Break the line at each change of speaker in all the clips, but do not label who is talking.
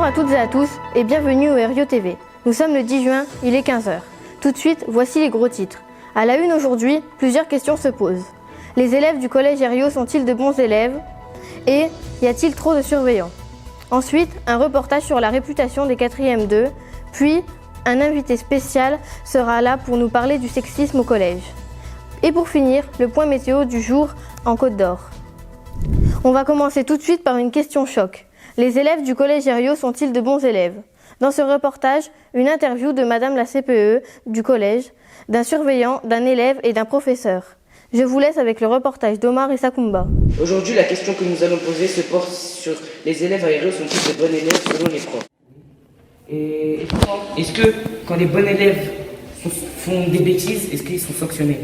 à toutes et à tous et bienvenue au RIO TV. Nous sommes le 10 juin, il est 15h. Tout de suite, voici les gros titres. À la une aujourd'hui, plusieurs questions se posent. Les élèves du collège RIO sont-ils de bons élèves? Et y a-t-il trop de surveillants? Ensuite, un reportage sur la réputation des 4e 2, puis un invité spécial sera là pour nous parler du sexisme au collège. Et pour finir, le point météo du jour en Côte d'Or. On va commencer tout de suite par une question choc. Les élèves du collège RIO sont-ils de bons élèves? Dans ce reportage, une interview de madame la CPE du collège, d'un surveillant, d'un élève et d'un professeur. Je vous laisse avec le reportage d'Omar et Sakumba.
Aujourd'hui, la question que nous allons poser se porte sur les élèves à RIO sont-ils de bons élèves selon les profs? Et est-ce que quand les bons élèves font des bêtises, est-ce qu'ils sont sanctionnés?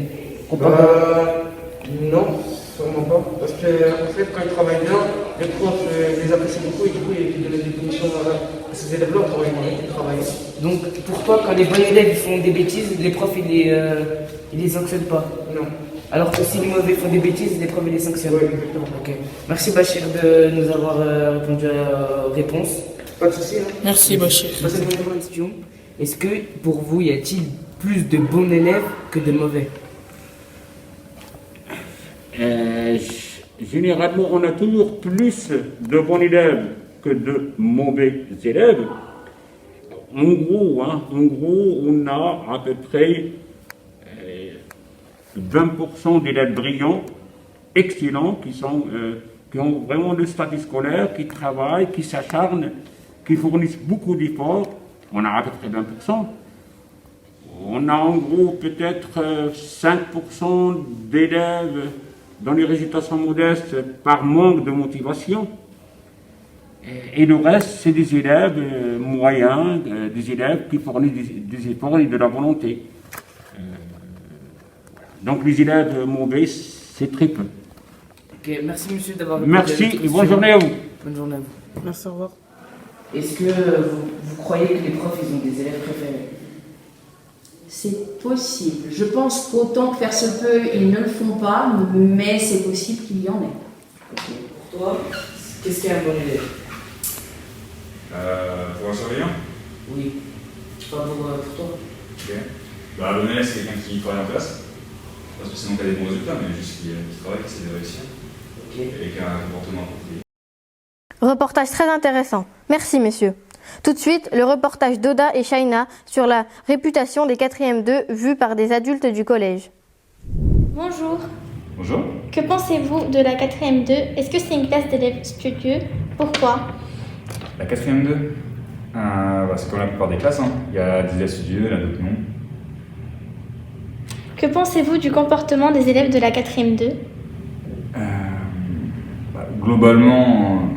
Non, sûrement pas. Parce que en fait, quand ils travaillent bien, les profs les apprécient beaucoup et du coup, ils donnent des punitions à ces élèves-là pour arrêter de travailler.
Donc pour toi, quand les bons élèves font des bêtises, les profs ils les sanctionnent pas?
Non.
Alors que si les mauvais font des bêtises, les profs ils les sanctionnent?
Oui, exactement.
Ok. Merci Bachir de nous avoir répondu à la réponse.
Pas de soucis. Hein.
Merci Bachir.
Passez une question. Est-ce que pour vous, y a-t-il plus de bons élèves que de mauvais?
Généralement, on a toujours plus de bons élèves que de mauvais élèves. En gros, on a à peu près 20% d'élèves brillants, excellents, qui ont vraiment le statut scolaire, qui travaillent, qui s'acharnent, qui fournissent beaucoup d'efforts. On a à peu près 20%. On a en gros peut-être 5% d'élèves dont les résultats sont modestes par manque de motivation. Et le reste, c'est des élèves moyens, des élèves qui fournissent des efforts et de la volonté. Donc les élèves mauvais, c'est très peu.
Ok, merci monsieur d'avoir répondu.
Merci et bonne journée à vous.
Bonne journée à vous.
Merci, au revoir.
Est-ce que vous croyez que les profs ils ont des élèves préférés?
C'est possible. Je pense qu'autant que faire se peut, ils ne le font pas, mais c'est possible qu'il y en ait.
Ok. Pour toi, qu'est-ce qu'est un bon élève?
Pour un surveillant?
Oui. Pas pour toi.
Ok. Bah, un bon élève, c'est quelqu'un qui travaille en classe. Pas spécialement qui a des bons résultats, mais juste qui travaille, qui essaie de réussir.
Ok.
Et qui a un comportement approprié.
Reportage très intéressant. Merci messieurs. Tout de suite, le reportage d'Oda et Shaina sur la réputation des 4e 2 vus par des adultes du collège.
Bonjour.
Bonjour.
Que pensez-vous de la 4e 2? Est-ce que c'est une classe d'élèves studieux? Pourquoi?
La 4e 2, c'est comme la plupart des classes. Hein. Il y a des élèves studieux, il y en a d'autres non.
Que pensez-vous du comportement des élèves de la 4e 2?
Globalement,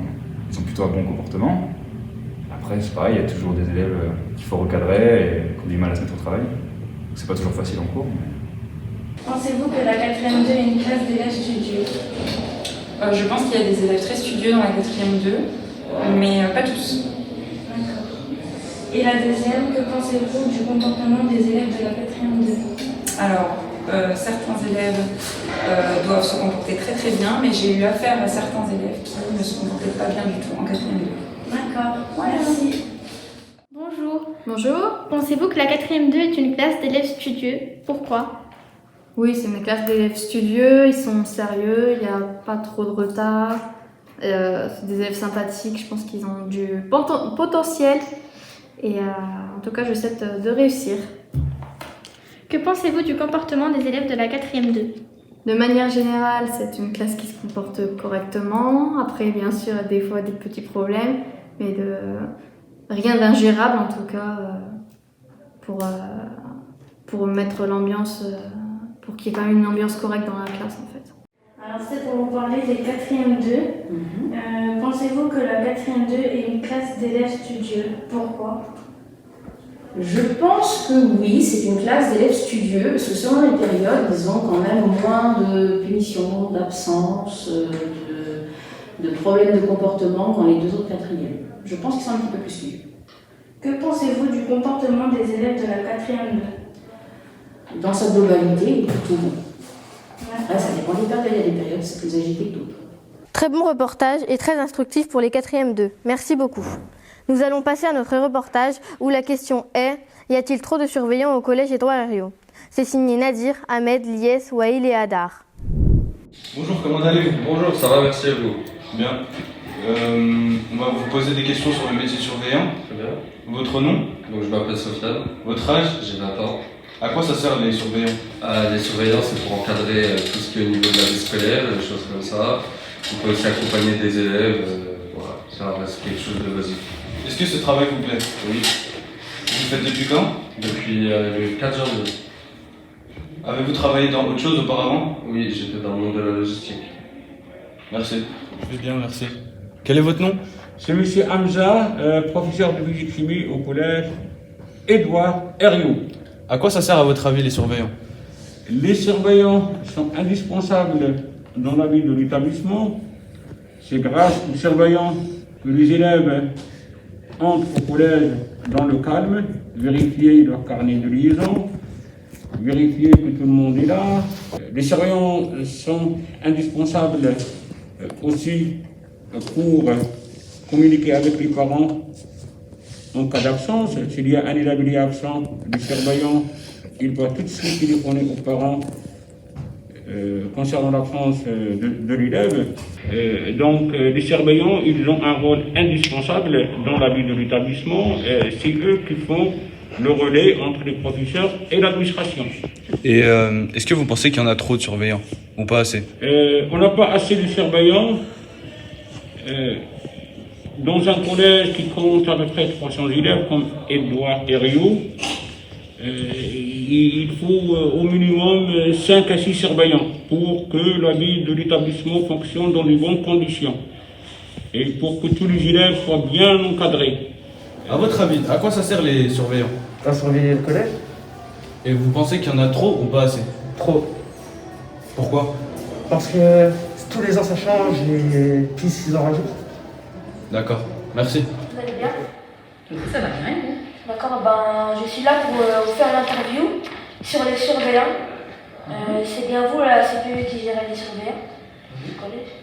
ils ont plutôt un bon comportement. Après, c'est pareil, il y a toujours des élèves qu'il faut recadrer et qui ont du mal à se mettre au travail. C'est pas toujours facile en cours. Mais...
Pensez-vous que la 4e 2 est une classe d'élèves studieux?
Je pense qu'il y a des élèves très studieux dans la 4e 2, mais pas tous.
D'accord. Et la deuxième, que pensez-vous du comportement des élèves de la 4e 2?
Alors, certains élèves doivent se comporter très très bien, mais j'ai eu affaire à certains élèves qui ne se comportaient pas bien du tout en 4e 2.
D'accord, merci. Bonjour.
Bonjour.
Pensez-vous que la 4e 2 est une classe d'élèves studieux? Pourquoi?
Oui, c'est une classe d'élèves studieux, ils sont sérieux, il n'y a pas trop de retard. C'est des élèves sympathiques, je pense qu'ils ont du potentiel. Et en tout cas, je souhaite de réussir.
Que pensez-vous du comportement des élèves de la 4e 2?
De manière générale, c'est une classe qui se comporte correctement. Après, bien sûr, des fois des petits problèmes, mais rien d'ingérable en tout cas pour mettre l'ambiance, pour qu'il y ait quand même une ambiance correcte dans la classe en fait.
Alors c'est pour vous parler des 4e 2. Pensez-vous que la 4e 2 est une classe d'élèves studieux? Pourquoi?
Je pense que oui, c'est une classe d'élèves studieux, parce que selon les périodes, ils ont quand même moins de punitions, d'absence, de problèmes de comportement dans les deux autres 4e. Je pense qu'ils sont un petit peu plus studieux.
Que pensez-vous du comportement des élèves de la 4e 2?
Dans sa globalité, plutôt bon. Après, ça dépend des périodes, il y a des périodes c'est plus agité que d'autres.
Très bon reportage et très instructif pour les 4e 2. Merci beaucoup. Nous allons passer à notre reportage où la question est « Y a-t-il trop de surveillants au collège Édouard Herriot ?» C'est signé Nadir, Ahmed, Lies, Waïl et Hadar.
Bonjour, comment allez-vous?
Bonjour, ça va, merci à vous.
Bien. On va vous poser des questions sur le métier de surveillant.
Très bien.
Votre nom?
Donc je m'appelle Sofiane.
Votre âge?
J'ai 20 ans.
À quoi ça sert les surveillants?
Les surveillants, c'est pour encadrer tout ce qui est au niveau de la vie scolaire, des choses comme ça. On peut aussi accompagner des élèves, voilà, ça reste quelque chose de basique.
Est-ce que ce travail vous plaît?
Oui.
Vous le faites depuis quand?
Depuis le 4 janvier.
Avez-vous travaillé dans autre chose auparavant?
Oui, j'étais dans le monde de la logistique.
Merci. Je vais bien, merci. Quel est votre nom?
C'est M. Hamza, professeur de physique-chimie au collège Édouard Herriot.
À quoi ça sert à votre avis les surveillants?
Les surveillants sont indispensables dans la vie de l'établissement. C'est grâce aux surveillants que les élèves entrent au collège dans le calme, vérifier leur carnet de liaison, vérifier que tout le monde est là. Les surveillants sont indispensables aussi pour communiquer avec les parents en cas d'absence. S'il y a un élève qui est absent, le surveillant, il doit tout de suite téléphoner aux parents concernant l'absence de l'élève. Donc les surveillants, ils ont un rôle indispensable dans la vie de l'établissement. C'est eux qui font le relais entre les professeurs et l'administration.
Et est-ce que vous pensez qu'il y en a trop de surveillants ou pas assez?
On n'a pas assez de surveillants. Dans un collège qui compte à peu près 300 élèves comme Édouard Herriot, il faut au minimum 5 à 6 surveillants pour que la vie de l'établissement fonctionne dans de bonnes conditions et pour que tous les élèves soient bien encadrés.
À votre avis, à quoi ça sert les surveillants?
À surveiller le collège?
Et vous pensez qu'il y en a trop ou pas assez?
Trop.
Pourquoi?
Parce que tous les ans ça change et puis ils en rajoutent.
D'accord, merci.
Vous allez bien?
Ça va bien, vous?
D'accord, je suis là pour vous faire l'interview sur les surveillants. C'est bien vous, la CPU, qui gère les surveillants du collège.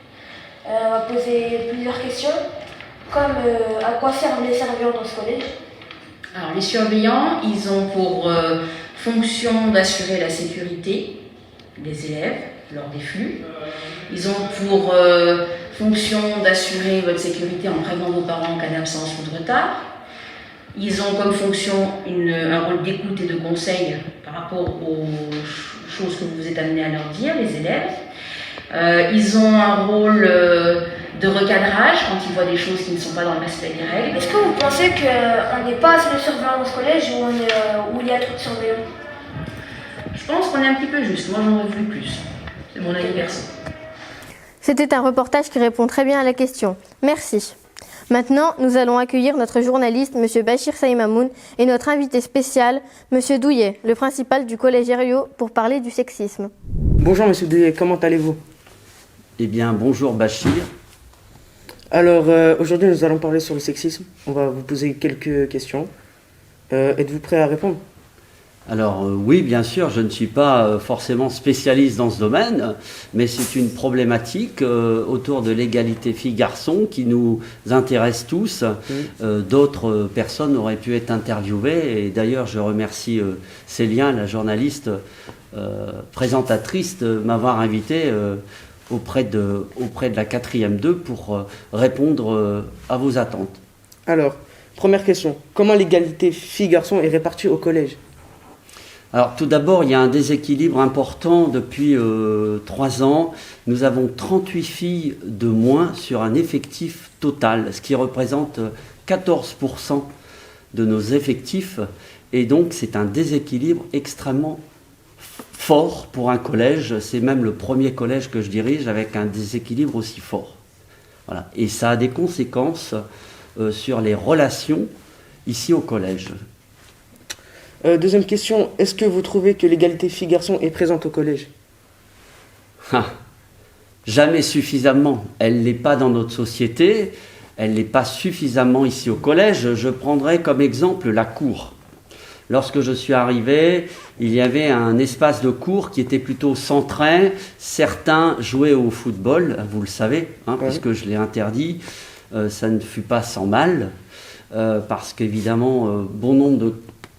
On va poser plusieurs questions, comme à quoi servent les surveillants dans ce collège?
Alors, les surveillants, ils ont pour fonction d'assurer la sécurité des élèves lors des flux. Ils ont pour fonction d'assurer votre sécurité en prévenant vos parents en cas d'absence ou de retard. Ils ont comme fonction un rôle d'écoute et de conseil par rapport aux choses que vous vous êtes amenés à leur dire, les élèves. Ils ont un rôle de recadrage quand ils voient des choses qui ne sont pas dans le respect des règles.
Est-ce que vous pensez qu'on n'est pas assez de surveillants dans ce collège ou il y a trop de surveillants?
Je pense qu'on est un petit peu juste. Moi, j'en aurais voulu plus. C'est mon avis perso.
C'était un reportage qui répond très bien à la question. Merci. Maintenant, nous allons accueillir notre journaliste, M. Bachir Saïmamoun, et notre invité spécial, M. Douillet, le principal du collège Herriot, pour parler du sexisme.
Bonjour Monsieur Douillet, comment allez-vous?
Eh bien, bonjour Bachir.
Alors, aujourd'hui nous allons parler sur le sexisme. On va vous poser quelques questions. Êtes-vous prêt à répondre?
Alors oui, bien sûr, je ne suis pas forcément spécialiste dans ce domaine, mais c'est une problématique autour de l'égalité filles-garçons qui nous intéresse tous. D'autres personnes auraient pu être interviewées, et d'ailleurs je remercie Célien, la journaliste présentatrice, de m'avoir invité auprès de la 4e 2 pour répondre à vos attentes.
Alors, première question, comment l'égalité filles-garçons est répartie au collège?
Alors tout d'abord, il y a un déséquilibre important depuis 3 ans. Nous avons 38 filles de moins sur un effectif total, ce qui représente 14% de nos effectifs. Et donc c'est un déséquilibre extrêmement fort pour un collège. C'est même le premier collège que je dirige avec un déséquilibre aussi fort. Voilà. Et ça a des conséquences sur les relations ici au collège.
Deuxième question, est-ce que vous trouvez que l'égalité filles-garçons est présente au collège?
Jamais suffisamment. Elle n'est pas dans notre société, elle n'est pas suffisamment ici au collège. Je prendrai comme exemple la cour. Lorsque je suis arrivé, il y avait un espace de cour qui était plutôt centré. Certains jouaient au football, vous le savez, puisque je l'ai interdit. Ça ne fut pas sans mal. parce qu'évidemment, bon nombre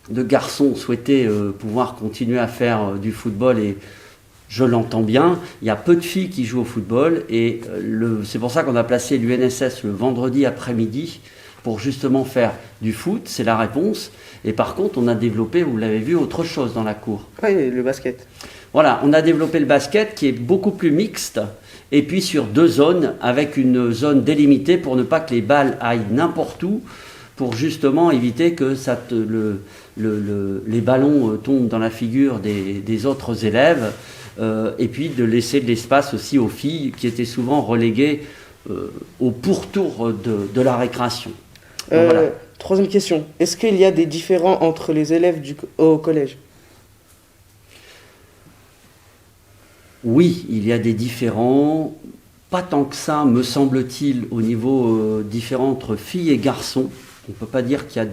de garçons souhaitaient pouvoir continuer à faire du football et je l'entends bien, il y a peu de filles qui jouent au football et c'est pour ça qu'on a placé l'UNSS le vendredi après-midi pour justement faire du foot, c'est la réponse. Et par contre, on a développé, vous l'avez vu, autre chose dans la cour.
Oui, le basket.
Voilà, on a développé le basket qui est beaucoup plus mixte et puis sur 2 zones avec une zone délimitée pour ne pas que les balles aillent n'importe où pour justement éviter que les ballons tombent dans la figure des autres élèves. Et puis de laisser de l'espace aussi aux filles qui étaient souvent reléguées au pourtour de la récréation. Donc, voilà.
Troisième question. Est-ce qu'il y a des différends entre les élèves au collège?
Oui, il y a des différends. Pas tant que ça, me semble-t-il, au niveau différent entre filles et garçons. On ne peut pas dire qu'il y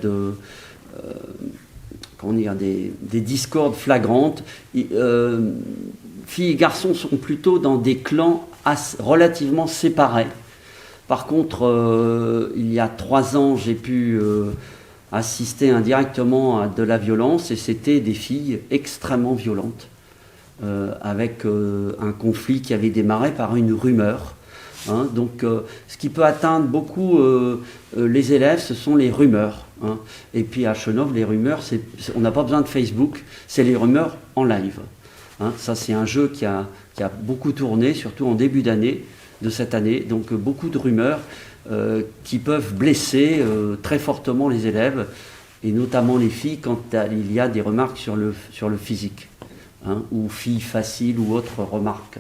a des discordes flagrantes. Filles et garçons sont plutôt dans des clans relativement séparés. Par contre, il y a 3 ans, j'ai pu assister indirectement à de la violence et c'était des filles extrêmement violentes avec un conflit qui avait démarré par une rumeur. Hein. Donc, ce qui peut atteindre beaucoup les élèves, ce sont les rumeurs. Hein. Et puis à Chenôve, les rumeurs, on n'a pas besoin de Facebook, c'est les rumeurs en live. Hein, ça, c'est un jeu qui a beaucoup tourné, surtout en début d'année, de cette année. Donc, beaucoup de rumeurs qui peuvent blesser très fortement les élèves, et notamment les filles quand il y a des remarques sur le physique, hein, ou filles faciles ou autres remarques.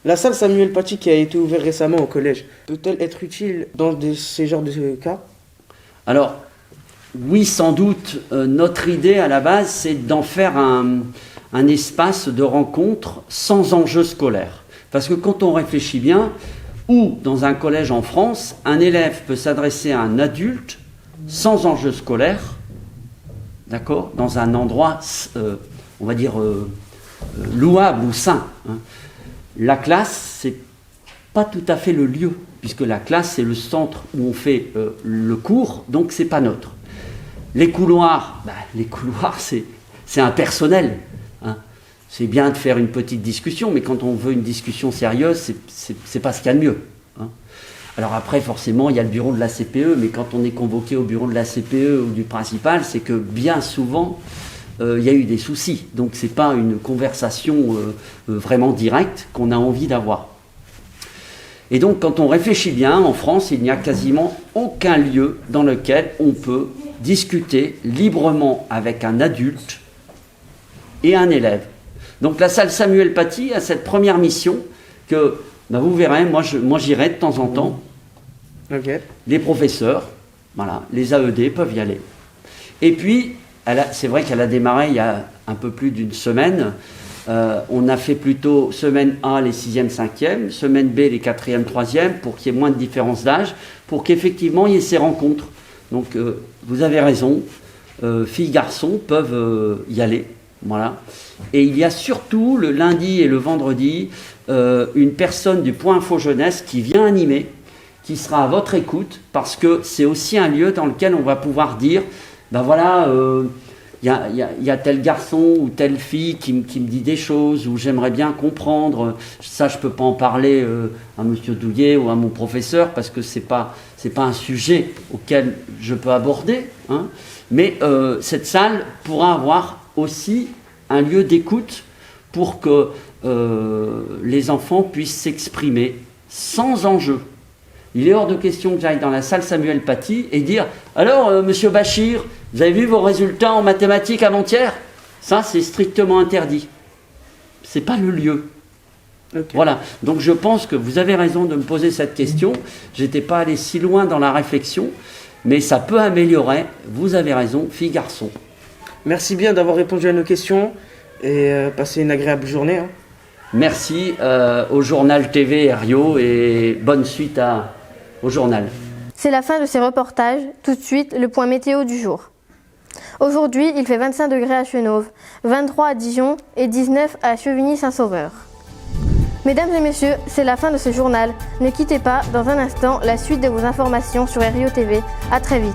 La salle Samuel Paty qui a été ouverte récemment au collège, peut-elle être utile dans ces genres de cas? Alors,
oui, sans doute. Notre idée à la base, c'est d'en faire un espace de rencontre sans enjeu scolaire. Parce que quand on réfléchit bien, où dans un collège en France, un élève peut s'adresser à un adulte sans enjeu scolaire, d'accord, dans un endroit, on va dire, louable ou sain. Hein. La classe, c'est pas tout à fait le lieu, puisque la classe, c'est le centre où on fait le cours, donc c'est pas neutre. Les couloirs, c'est impersonnel. Hein. C'est bien de faire une petite discussion, mais quand on veut une discussion sérieuse, c'est pas ce qu'il y a de mieux. Hein. Alors après, forcément, il y a le bureau de la CPE, mais quand on est convoqué au bureau de la CPE ou du principal, c'est que bien souvent, il y a eu des soucis. Donc c'est pas une conversation vraiment directe qu'on a envie d'avoir. Et donc quand on réfléchit bien, en France, il n'y a quasiment aucun lieu dans lequel on peut discuter librement avec un adulte et un élève. Donc la salle Samuel Paty a cette première mission que, vous verrez, moi j'irai de temps en temps.
Okay.
Les professeurs, voilà, les AED peuvent y aller. Et puis, c'est vrai qu'elle a démarré il y a un peu plus d'une semaine. On a fait plutôt semaine A les 6e, 5e, semaine B les 4e, 3e, pour qu'il y ait moins de différence d'âge, pour qu'effectivement il y ait ces rencontres. Donc vous avez raison, filles, garçons peuvent y aller. Voilà. Et il y a surtout le lundi et le vendredi une personne du Point Info Jeunesse qui vient animer, qui sera à votre écoute, parce que c'est aussi un lieu dans lequel on va pouvoir dire, il y a tel garçon ou telle fille qui me dit des choses, ou j'aimerais bien comprendre, ça je ne peux pas en parler à monsieur Douillet ou à mon professeur, parce que c'est pas un sujet auquel je peux aborder, hein. Mais cette salle pourra avoir aussi un lieu d'écoute pour que les enfants puissent s'exprimer sans enjeu. Il est hors de question que j'aille dans la salle Samuel Paty et dire « Alors, monsieur Bachir, vous avez vu vos résultats en mathématiques avant-hier ?» Ça, c'est strictement interdit. Ce n'est pas le lieu. Okay. Voilà. Donc, je pense que vous avez raison de me poser cette question. Je n'étais pas allé si loin dans la réflexion, mais ça peut améliorer. Vous avez raison, filles, garçons.
Merci bien d'avoir répondu à nos questions et passez une agréable journée. Hein.
Merci au Journal TV Rio et bonne suite au journal.
C'est la fin de ces reportages. Tout de suite, le point météo du jour. Aujourd'hui, il fait 25 degrés à Chenôve, 23 à Dijon et 19 à Chevigny-Saint-Sauveur. Mesdames et messieurs, c'est la fin de ce journal. Ne quittez pas, dans un instant, la suite de vos informations sur Rio TV. À très vite.